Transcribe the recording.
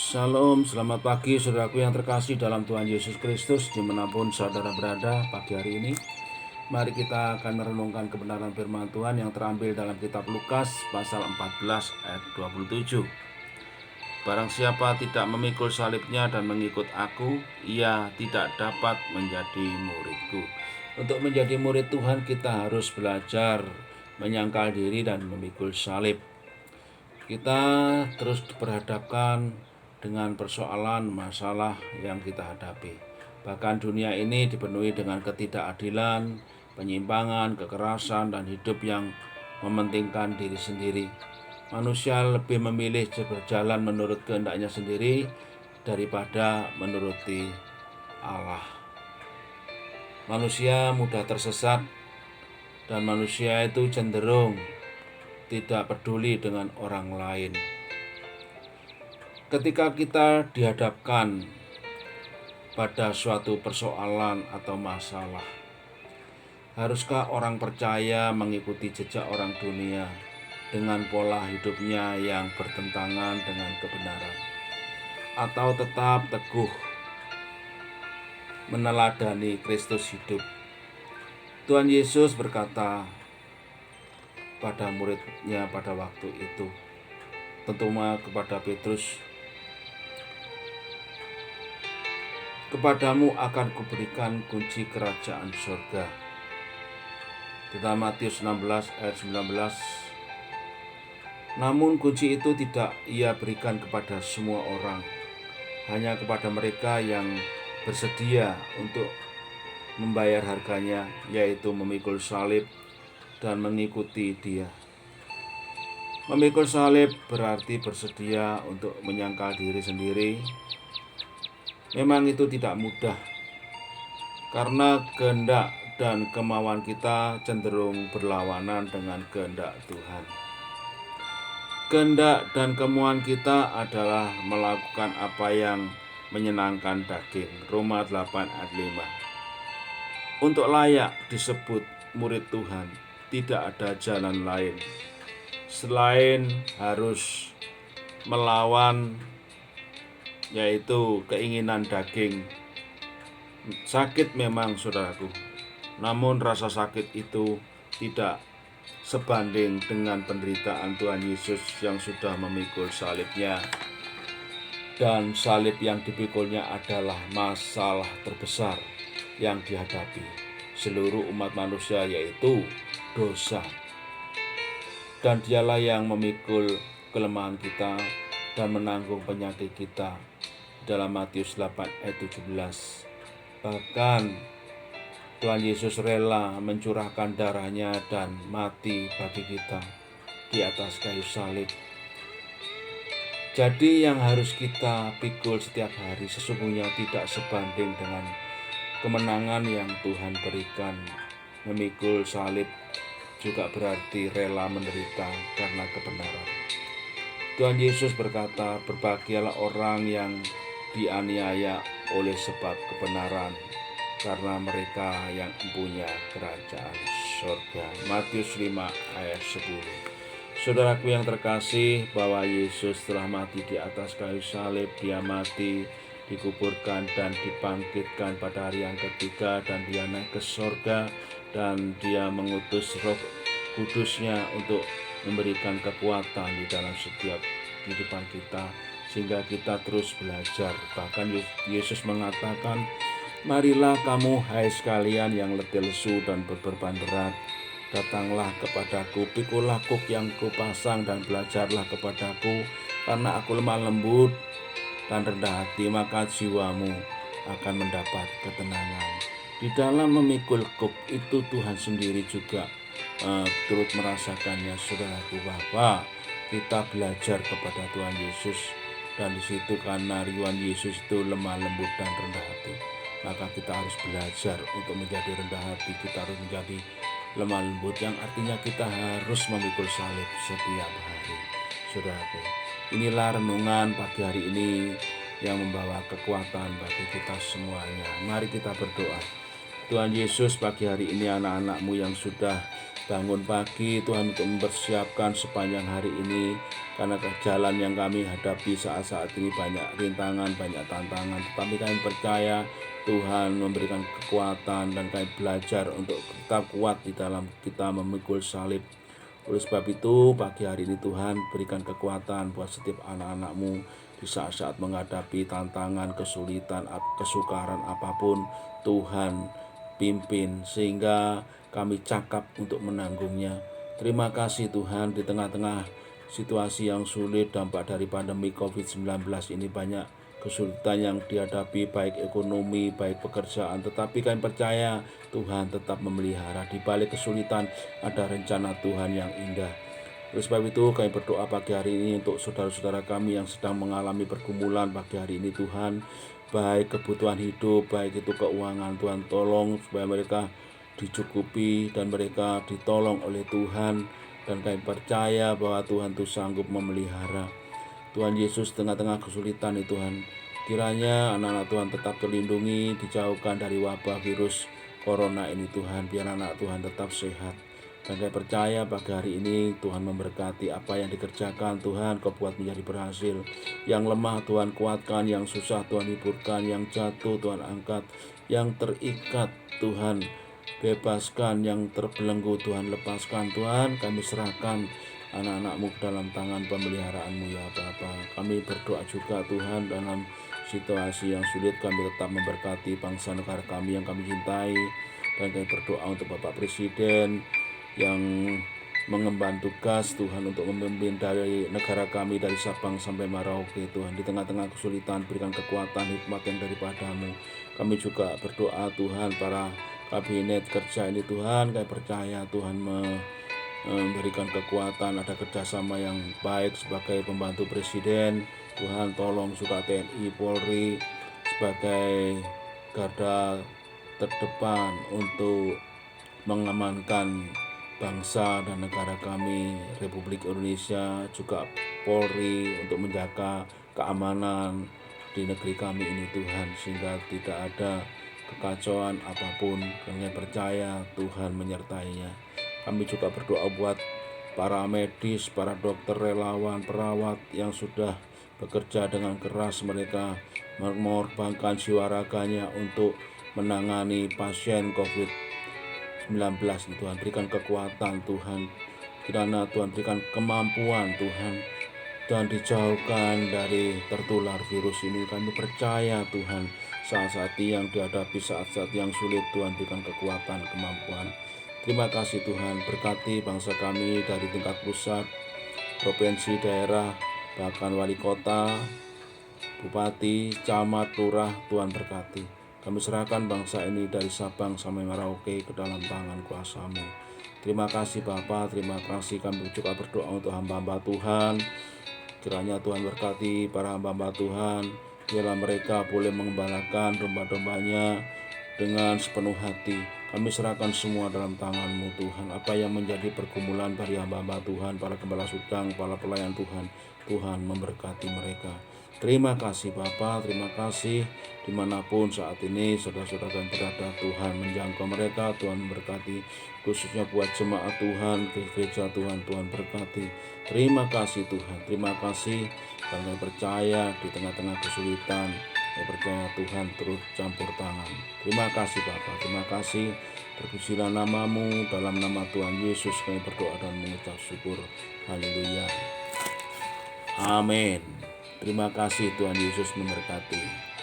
Shalom, selamat pagi saudaraku yang terkasih dalam Tuhan Yesus Kristus dimanapun saudara berada pagi hari ini. Mari kita akan merenungkan kebenaran firman Tuhan yang terambil dalam kitab Lukas pasal 14 ayat 27. Barang siapa tidak memikul salibnya dan mengikut aku, ia tidak dapat menjadi muridku. Untuk menjadi murid Tuhan kita harus belajar menyangkal diri dan memikul salib. Kita terus diperhadapkan dengan persoalan masalah yang kita hadapi. Bahkan dunia ini dipenuhi dengan ketidakadilan, penyimpangan, kekerasan, dan hidup yang mementingkan diri sendiri. Manusia lebih memilih berjalan menurut kehendaknya sendiri daripada menuruti Allah. Manusia mudah tersesat dan manusia itu cenderung tidak peduli dengan orang lain. Ketika kita dihadapkan pada suatu persoalan atau masalah, haruskah orang percaya mengikuti jejak orang dunia dengan pola hidupnya yang bertentangan dengan kebenaran, atau tetap teguh meneladani Kristus hidup? Tuhan Yesus berkata pada muridnya pada waktu itu, terutama kepada Petrus, "Kepadamu akan kuberikan kunci kerajaan surga." Dalam Matius 16 ayat 19. Namun kunci itu tidak ia berikan kepada semua orang, hanya kepada mereka yang bersedia untuk membayar harganya, yaitu memikul salib dan mengikuti dia. Memikul salib berarti bersedia untuk menyangkal diri sendiri. Memang itu tidak mudah, karena kehendak dan kemauan kita cenderung berlawanan dengan kehendak Tuhan. Kehendak dan kemauan kita adalah melakukan apa yang menyenangkan daging. Roma 8 ayat 5. Untuk layak disebut murid Tuhan, tidak ada jalan lain selain harus melawan, yaitu keinginan daging. Sakit memang saudaraku, namun rasa sakit itu tidak sebanding dengan penderitaan Tuhan Yesus yang sudah memikul salibnya. Dan salib yang dipikulnya adalah masalah terbesar yang dihadapi seluruh umat manusia, yaitu dosa. Dan dialah yang memikul kelemahan kita dan menanggung penyakit kita. Dalam Matius 8 ayat 17. Bahkan Tuhan Yesus rela mencurahkan darahnya dan mati bagi kita di atas kayu salib. Jadi yang harus kita pikul setiap hari sesungguhnya tidak sebanding dengan kemenangan yang Tuhan berikan. Memikul salib juga berarti rela menderita karena kebenaran. Tuhan Yesus berkata, "Berbahagialah orang yang dianiaya oleh sebab kebenaran, karena mereka yang mempunyai kerajaan surga." Matius 5 ayat 10. Saudaraku yang terkasih, bahwa Yesus telah mati di atas kayu salib. Dia mati, dikuburkan dan dibangkitkan pada hari yang ketiga, dan dia naik ke surga, dan dia mengutus Roh Kudusnya untuk memberikan kekuatan di dalam setiap kehidupan kita, sehingga kita terus belajar. Bahkan Yesus mengatakan, "Marilah kamu hai sekalian yang letih lesu dan berbeban berat, datanglah kepadaku, pikulah kuk yang kupasang dan belajarlah kepadaku, karena aku lemah lembut dan rendah hati, maka jiwamu akan mendapat ketenangan." Di dalam memikul kuk itu Tuhan sendiri juga turut merasakannya, saudaraku, bahwa kita belajar kepada Tuhan Yesus, dan di situ karena Tuhan Yesus itu lemah lembut dan rendah hati, maka kita harus belajar untuk menjadi rendah hati. Kita harus menjadi lemah lembut, yang artinya kita harus memikul salib setiap hari. Saudaraku, inilah renungan pagi hari ini yang membawa kekuatan bagi kita semuanya. Mari kita berdoa. Tuhan Yesus, pagi hari ini anak-anak-Mu yang sudah bangun pagi Tuhan untuk mempersiapkan sepanjang hari ini, karena jalan yang kami hadapi saat-saat ini banyak rintangan, banyak tantangan, tetapi kami percaya Tuhan memberikan kekuatan dan kami belajar untuk tetap kuat di dalam kita memikul salib. Oleh sebab itu pagi hari ini Tuhan berikan kekuatan buat setiap anak-anak-Mu di saat-saat menghadapi tantangan, kesulitan, kesukaran apapun. Tuhan pimpin sehingga kami cakap untuk menanggungnya. Terima kasih Tuhan, di tengah-tengah situasi yang sulit dampak dari pandemi COVID-19 ini banyak kesulitan yang dihadapi, baik ekonomi, baik pekerjaan, tetapi kami percaya Tuhan tetap memelihara. Di balik kesulitan ada rencana Tuhan yang indah. Oleh sebab itu kami berdoa pagi hari ini untuk saudara-saudara kami yang sedang mengalami pergumulan pagi hari ini Tuhan, baik kebutuhan hidup, baik itu keuangan, Tuhan tolong supaya mereka dicukupi dan mereka ditolong oleh Tuhan, dan kami percaya bahwa Tuhan itu sanggup memelihara. Tuhan Yesus, tengah-tengah kesulitan ini Tuhan, kiranya anak-anak Tuhan tetap terlindungi, dijauhkan dari wabah virus corona ini Tuhan, biar anak Tuhan tetap sehat. Dan saya percaya pagi hari ini Tuhan memberkati apa yang dikerjakan Tuhan, Kau buat menjadi berhasil. Yang lemah Tuhan kuatkan, yang susah Tuhan hiburkan, yang jatuh Tuhan angkat, yang terikat Tuhan bebaskan, yang terbelenggu Tuhan lepaskan. Tuhan, kami serahkan anak-anak-Mu dalam tangan pemeliharaan-Mu ya Bapa. Kami berdoa juga Tuhan, dalam situasi yang sulit kami tetap memberkati bangsa negara kami yang kami cintai. Dan kami berdoa untuk Bapak Presiden yang mengemban tugas Tuhan untuk memimpin dari negara kami dari Sabang sampai Merauke Tuhan. Di tengah-tengah kesulitan berikan kekuatan hikmat yang daripada-Mu. Kami juga berdoa Tuhan para kabinet kerja ini Tuhan, kami percaya Tuhan memberikan kekuatan, ada kerjasama yang baik sebagai pembantu presiden. Tuhan tolong juga TNI, Polri sebagai garda terdepan untuk mengamankan bangsa dan negara kami Republik Indonesia, juga Polri untuk menjaga keamanan di negeri kami ini Tuhan, sehingga tidak ada kekacauan apapun. Kami percaya Tuhan menyertainya. Kami juga berdoa buat para medis, para dokter, relawan, perawat yang sudah bekerja dengan keras, mereka mengorbankan jiwa raganya untuk menangani pasien COVID-19. Tuhan berikan kekuatan Tuhan, kiranya Tuhan berikan kemampuan Tuhan, dan dijauhkan dari tertular virus ini. Kami percaya Tuhan, saat-saat yang dihadapi, saat-saat yang sulit, Tuhan berikan kekuatan, kemampuan. Terima kasih Tuhan, berkati bangsa kami dari tingkat pusat, provinsi, daerah, bahkan wali kota, bupati, camat, lurah, Tuhan berkati. Kami serahkan bangsa ini dari Sabang sampai Merauke ke dalam tangan kuasa-Mu. Terima kasih Bapa, terima kasih. Kami juga berdoa untuk hamba-hamba Tuhan. Kiranya Tuhan berkati para hamba-hamba Tuhan, biarlah mereka boleh mengembalakan domba-dombanya dengan sepenuh hati. Kami serahkan semua dalam tangan-Mu Tuhan. Apa yang menjadi pergumulan bagi hamba-hamba Tuhan, para gembala sudang, para pelayan Tuhan, Tuhan memberkati mereka. Terima kasih Bapa, terima kasih. Dimanapun saat ini saudara-saudara yang berada, Tuhan menjangkau mereka, Tuhan memberkati. Khususnya buat jemaat Tuhan, ke gereja Tuhan, Tuhan berkati. Terima kasih Tuhan, terima kasih. Karena percaya di tengah-tengah kesulitan, saya percaya Tuhan terus campur tangan. Terima kasih Bapa, terima kasih. Terpujilah nama-Mu, dalam nama Tuhan Yesus kami berdoa dan mengucap syukur. Haleluya. Amin. Terima kasih, Tuhan Yesus memberkati.